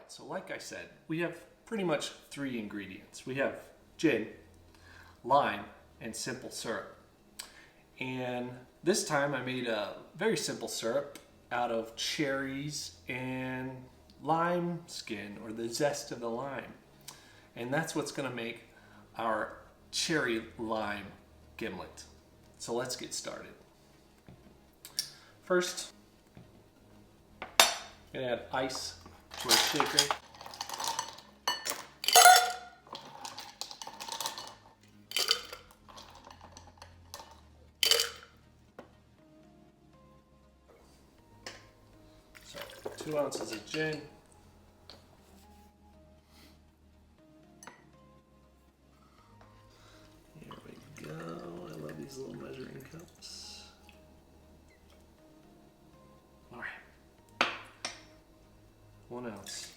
So like I said, we have pretty much 3 ingredients. We have gin, lime, and simple syrup. And this time I made a very simple syrup out of cherries and lime skin, or the zest of the lime. And that's what's going to make our cherry-lime gimlet. So let's get started. First, I'm going to add ice to our shaker. So 2 ounces of gin. Here we go. I love these little measuring cups. All right. 1 ounce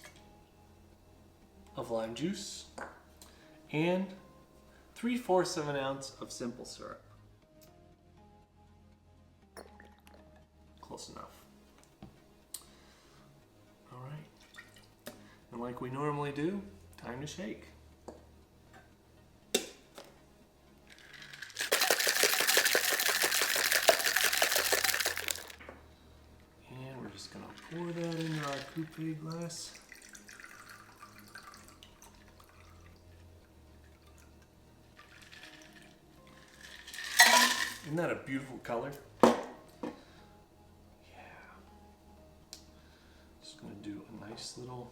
of lime juice and 3/4 of an ounce of simple syrup. Close enough. All right. And like we normally do, time to shake. And we're just going to pour that into our Crockery glass. Isn't that a beautiful color? Yeah. Just going to do a nice little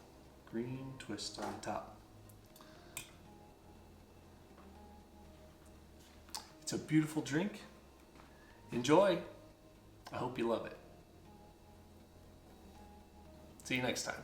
green twist on the top. It's a beautiful drink. Enjoy. I hope you love it. See you next time.